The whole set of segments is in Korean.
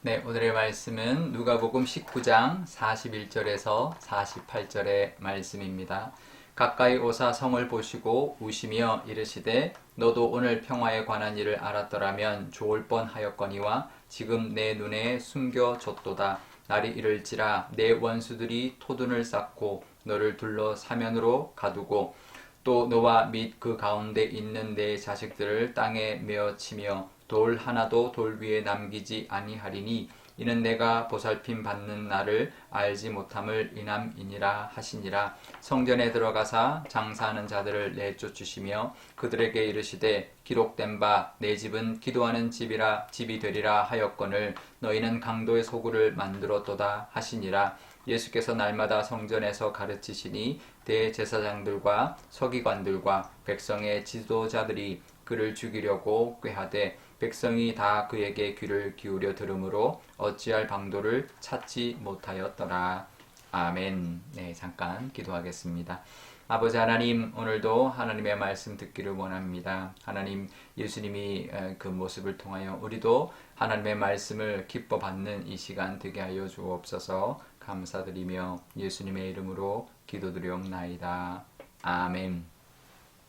네, 오늘의 말씀은 누가복음 19장 41절에서 48절의 말씀입니다. 가까이 오사 성을 보시고 우시며 이르시되 너도 오늘 평화에 관한 일을 알았더라면 좋을 뻔하였거니와 지금 내 눈에 숨겨졌도다. 날이 이를지라 내 원수들이 토둔을 쌓고 너를 둘러 사면으로 가두고 또 너와 및 그 가운데 있는 내 자식들을 땅에 메어치며 돌 하나도 돌 위에 남기지 아니하리니 이는 내가 보살핌 받는 날을 알지 못함을 인함이니라 하시니라. 성전에 들어가사 장사하는 자들을 내쫓으시며 그들에게 이르시되 기록된 바 내 집은 기도하는 집이 되리라 하였거늘 너희는 강도의 소굴을 만들었도다 하시니라. 예수께서 날마다 성전에서 가르치시니 대제사장들과 서기관들과 백성의 지도자들이 그를 죽이려고 꾀하되 백성이 다 그에게 귀를 기울여 들으므로 어찌할 방도를 찾지 못하였더라. 아멘. 네, 잠깐 기도하겠습니다. 아버지 하나님, 오늘도 하나님의 말씀 듣기를 원합니다. 하나님, 예수님이 그 모습을 통하여 우리도 하나님의 말씀을 기뻐 받는 이 시간 되게 하여 주옵소서. 감사드리며 예수님의 이름으로 기도드리옵나이다. 아멘.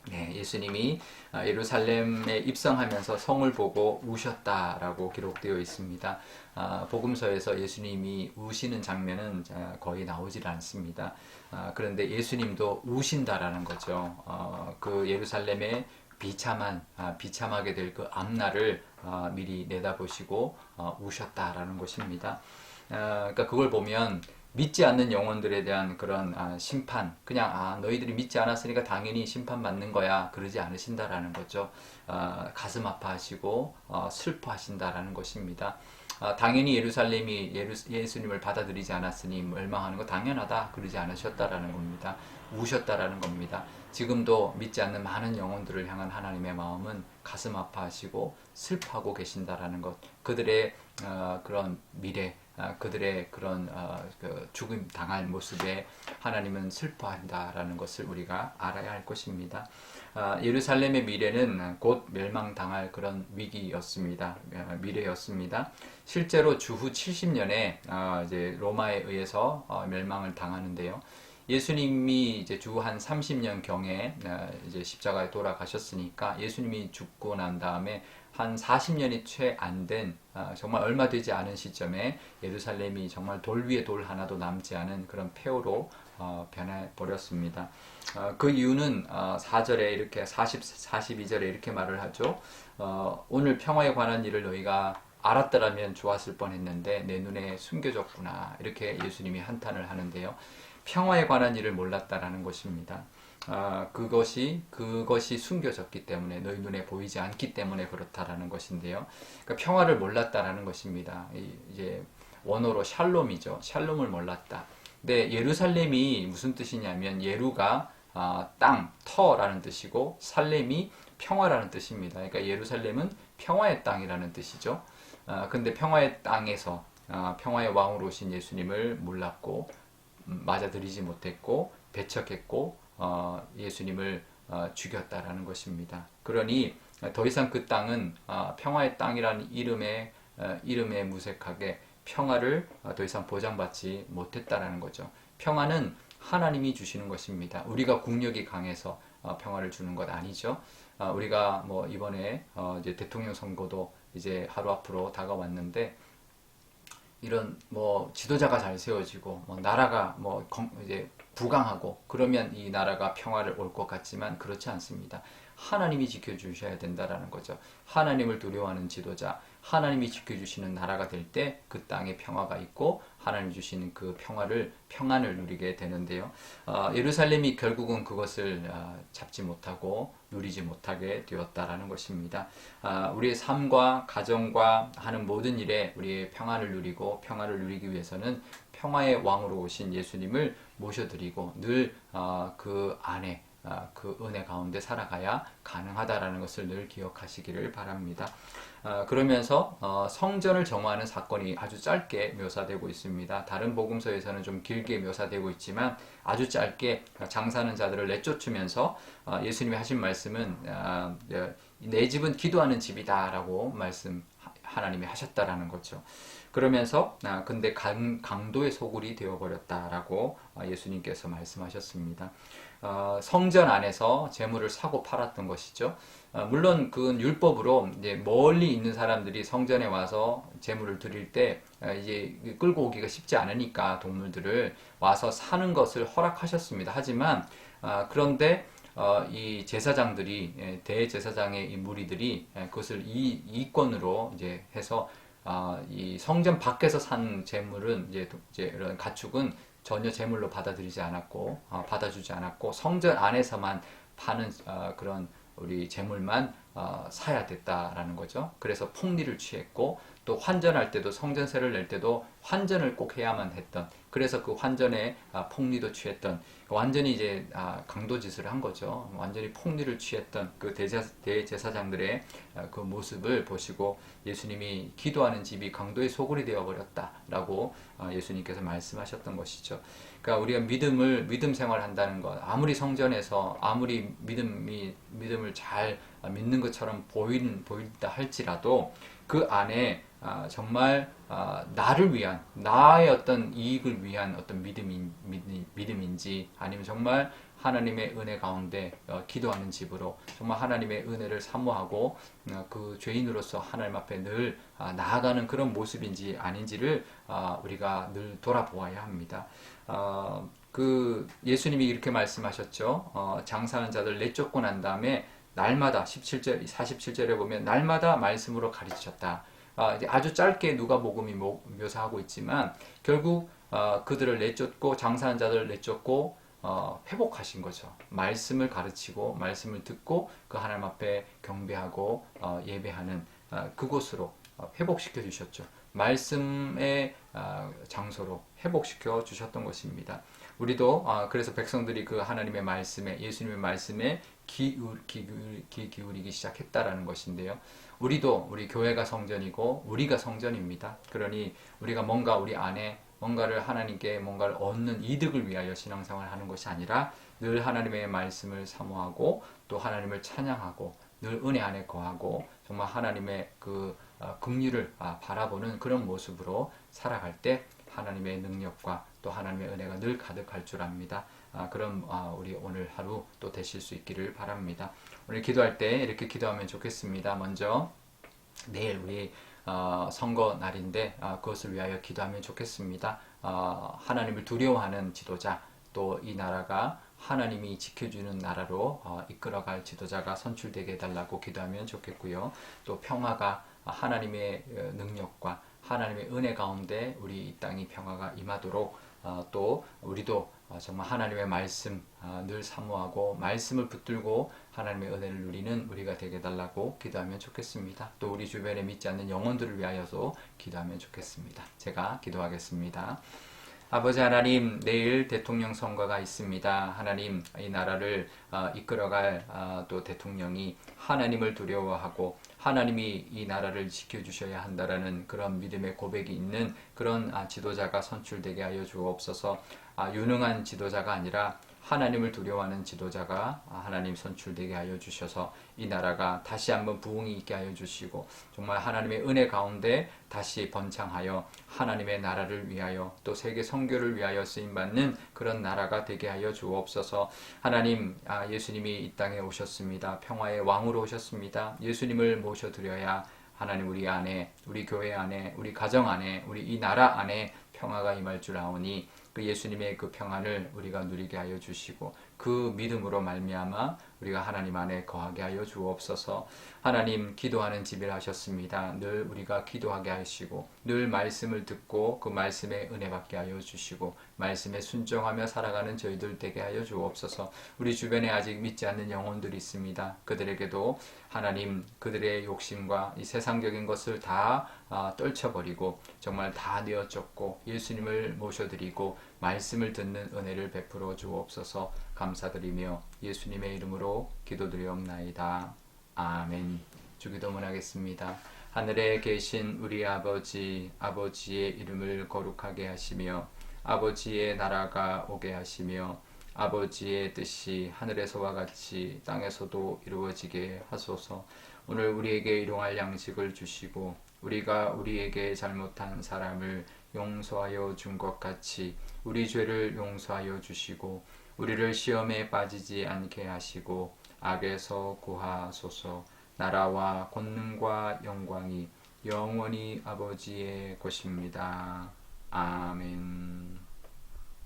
네, 예수님이 예루살렘에 입성하면서 성을 보고 우셨다라고 기록되어 있습니다. 복음서에서 예수님이 우시는 장면은 거의 나오질 않습니다. 그런데 예수님도 우신다라는 거죠. 그 예루살렘의 비참하게 될 그 앞날을 미리 내다보시고 우셨다라는 것입니다. 그러니까 그걸 보면 믿지 않는 영혼들에 대한 그런 심판, 그냥 너희들이 믿지 않았으니까 당연히 심판받는 거야, 그러지 않으신다라는 거죠. 가슴 아파하시고 슬퍼하신다라는 것입니다. 당연히 예루살렘이 예수님을 받아들이지 않았으니 멸망하는 거 당연하다, 그러지 않으셨다라는 겁니다. 우셨다라는 겁니다. 지금도 믿지 않는 많은 영혼들을 향한 하나님의 마음은 가슴 아파하시고 슬퍼하고 계신다라는 것, 그들의 그런 미래, 그들의 그런 죽음 당할 모습에 하나님은 슬퍼한다라는 것을 우리가 알아야 할 것입니다. 예루살렘의 미래는 곧 멸망당할 그런 위기였습니다. 미래였습니다. 실제로 주후 70년에 이제 로마에 의해서 멸망을 당하는데요. 예수님이 이제 주 한 30년 경에 이제 십자가에 돌아가셨으니까 예수님이 죽고 난 다음에 한 40년이 채 안 된 정말 얼마 되지 않은 시점에 예루살렘이 정말 돌 위에 돌 하나도 남지 않은 그런 폐허로 변해 버렸습니다. 그 이유는 4절에 이렇게 42절에 이렇게 말을 하죠. 오늘 평화에 관한 일을 너희가 알았더라면 좋았을 뻔했는데 내 눈에 숨겨졌구나, 이렇게 예수님이 한탄을 하는데요. 평화에 관한 일을 몰랐다라는 것입니다. 그것이 숨겨졌기 때문에, 너희 눈에 보이지 않기 때문에 그렇다라는 것인데요. 그러니까 평화를 몰랐다라는 것입니다. 이제 원어로 샬롬이죠. 샬롬을 몰랐다. 근데 예루살렘이 무슨 뜻이냐면 예루가 땅, 터라는 뜻이고 살렘이 평화라는 뜻입니다. 그러니까 예루살렘은 평화의 땅이라는 뜻이죠. 근데 평화의 땅에서 평화의 왕으로 오신 예수님을 몰랐고 맞아들이지 못했고 배척했고 예수님을 죽였다라는 것입니다. 그러니 더 이상 그 땅은 평화의 땅이라는 이름에 무색하게 평화를 더 이상 보장받지 못했다라는 거죠. 평화는 하나님이 주시는 것입니다. 우리가 국력이 강해서 평화를 주는 것 아니죠. 우리가 뭐 이번에 이제 대통령 선거도 이제 하루 앞으로 다가왔는데, 이런 뭐 지도자가 잘 세워지고 나라가 이제 부강하고 그러면 이 나라가 평화를 올 것 같지만 그렇지 않습니다. 하나님이 지켜주셔야 된다라는 거죠. 하나님을 두려워하는 지도자, 하나님이 지켜주시는 나라가 될 때 그 땅에 평화가 있고 하나님 주시는 그 평안을 누리게 되는데요. 예루살렘이 결국은 그것을 잡지 못하고 누리지 못하게 되었다라는 것입니다. 우리의 삶과 가정과 하는 모든 일에 우리의 평안을 누리고 평화를 누리기 위해서는 평화의 왕으로 오신 예수님을 모셔드리고 늘 그 안에 그 은혜 가운데 살아가야 가능하다라는 것을 늘 기억하시기를 바랍니다. 그러면서 성전을 정화하는 사건이 아주 짧게 묘사되고 있습니다. 다른 복음서에서는 좀 길게 묘사되고 있지만 아주 짧게 장사하는 자들을 내쫓으면서 예수님이 하신 말씀은 내 집은 기도하는 집이다 라고 하나님이 하셨다라는 거죠. 그러면서 근데 강도의 소굴이 되어버렸다라고 예수님께서 말씀하셨습니다. 성전 안에서 재물을 사고 팔았던 것이죠. 물론 그건 율법으로 이제 멀리 있는 사람들이 성전에 와서 재물을 드릴 때 이제 끌고 오기가 쉽지 않으니까 동물들을 와서 사는 것을 허락하셨습니다. 하지만 그런데 이 제사장들이 대제사장의 이 무리들이 그것을 이권으로 이제 해서 이 성전 밖에서 산 재물은 이제 이런 가축은 전혀 제물로 받아들이지 않았고 받아주지 않았고 성전 안에서만 파는 그런 우리 제물만 사야 됐다라는 거죠. 그래서 폭리를 취했고 또 환전할 때도 성전세를 낼 때도 환전을 꼭 해야만 했던 그래서 그 환전에 폭리도 취했던 완전히 이제 강도짓을 한 거죠. 완전히 폭리를 취했던 그 대제사장들의 그 모습을 보시고 예수님이 기도하는 집이 강도의 소굴이 되어버렸다라고 예수님께서 말씀하셨던 것이죠. 그러니까 우리가 믿음 생활한다는 것, 아무리 성전에서 아무리 믿음을 잘 믿는 것처럼 보인다 할지라도 그 안에 정말 나를 위한 나의 어떤 이익을 위한 어떤 믿음인지 아니면 정말 하나님의 은혜 가운데 기도하는 집으로 정말 하나님의 은혜를 사모하고 그 죄인으로서 하나님 앞에 늘 나아가는 그런 모습인지 아닌지를 우리가 늘 돌아보아야 합니다. 그 예수님이 이렇게 말씀하셨죠. 장사하는 자들 내쫓고 난 다음에 날마다 47절에 보면 날마다 말씀으로 가르치셨다. 아주 짧게 누가복음이 묘사하고 있지만 결국 그들을 내쫓고 장사하는 자들을 내쫓고 회복하신 거죠. 말씀을 가르치고 말씀을 듣고 그 하나님 앞에 경배하고 예배하는 그곳으로 회복시켜 주셨죠. 말씀의 장소로 회복시켜 주셨던 것입니다. 우리도 그래서 백성들이 그 하나님의 말씀에 예수님의 말씀에 귀 기울이기 시작했다라는 것인데요. 우리도 우리 교회가 성전이고 우리가 성전입니다. 그러니 우리가 뭔가 우리 안에 뭔가를 하나님께 뭔가를 얻는 이득을 위하여 신앙생활을 하는 것이 아니라 늘 하나님의 말씀을 사모하고 또 하나님을 찬양하고 늘 은혜 안에 거하고 정말 하나님의 그 긍휼을 바라보는 그런 모습으로 살아갈 때 하나님의 능력과 또 하나님의 은혜가 늘 가득할 줄 압니다. 그럼 우리 오늘 하루 또 되실 수 있기를 바랍니다. 오늘 기도할 때 이렇게 기도하면 좋겠습니다. 먼저 내일 우리 선거 날인데 그것을 위하여 기도하면 좋겠습니다. 하나님을 두려워하는 지도자 또 이 나라가 하나님이 지켜주는 나라로 이끌어갈 지도자가 선출되게 해달라고 기도하면 좋겠고요. 또 평화가 하나님의 능력과 하나님의 은혜 가운데 우리 이 땅이 평화가 임하도록 또 우리도 정말 하나님의 말씀 늘 사모하고 말씀을 붙들고 하나님의 은혜를 누리는 우리가 되게 해달라고 기도하면 좋겠습니다. 또 우리 주변에 믿지 않는 영혼들을 위하여도 기도하면 좋겠습니다. 제가 기도하겠습니다. 아버지 하나님, 내일 대통령 선거가 있습니다. 하나님, 이 나라를 이끌어갈 또 대통령이 하나님을 두려워하고 하나님이 이 나라를 지켜주셔야 한다라는 그런 믿음의 고백이 있는 그런 지도자가 선출되게 하여 주옵소서. 유능한 지도자가 아니라 하나님을 두려워하는 지도자가 하나님 선출되게 하여 주셔서 이 나라가 다시 한번 부흥이 있게 하여 주시고 정말 하나님의 은혜 가운데 다시 번창하여 하나님의 나라를 위하여 또 세계 선교를 위하여 쓰임받는 그런 나라가 되게 하여 주옵소서. 하나님, 예수님이 이 땅에 오셨습니다. 평화의 왕으로 오셨습니다. 예수님을 모셔드려야 하나님 우리 안에, 우리 교회 안에, 우리 가정 안에, 우리 이 나라 안에 평화가 임할 줄 아오니 그 예수님의 그 평안을 우리가 누리게 하여 주시고 그 믿음으로 말미암아 우리가 하나님 안에 거하게 하여 주옵소서. 하나님, 기도하는 집이라 하셨습니다. 늘 우리가 기도하게 하시고 늘 말씀을 듣고 그 말씀에 은혜 받게 하여 주시고 말씀에 순종하며 살아가는 저희들 되게 하여 주옵소서. 우리 주변에 아직 믿지 않는 영혼들이 있습니다. 그들에게도 하나님, 그들의 욕심과 이 세상적인 것을 다 떨쳐버리고 정말 다 내어쫓고 예수님을 모셔드리고 말씀을 듣는 은혜를 베풀어 주옵소서. 감사드리며 예수님의 이름으로 기도드리옵나이다. 아멘. 주기도문 하겠습니다. 하늘에 계신 우리 아버지, 아버지의 이름을 거룩하게 하시며 아버지의 나라가 오게 하시며 아버지의 뜻이 하늘에서와 같이 땅에서도 이루어지게 하소서. 오늘 우리에게 일용할 양식을 주시고 우리가 우리에게 잘못한 사람을 용서하여 준 것 같이 우리 죄를 용서하여 주시고 우리를 시험에 빠지지 않게 하시고 악에서 구하소서. 나라와 권능과 영광이 영원히 아버지의 것입니다. 아멘.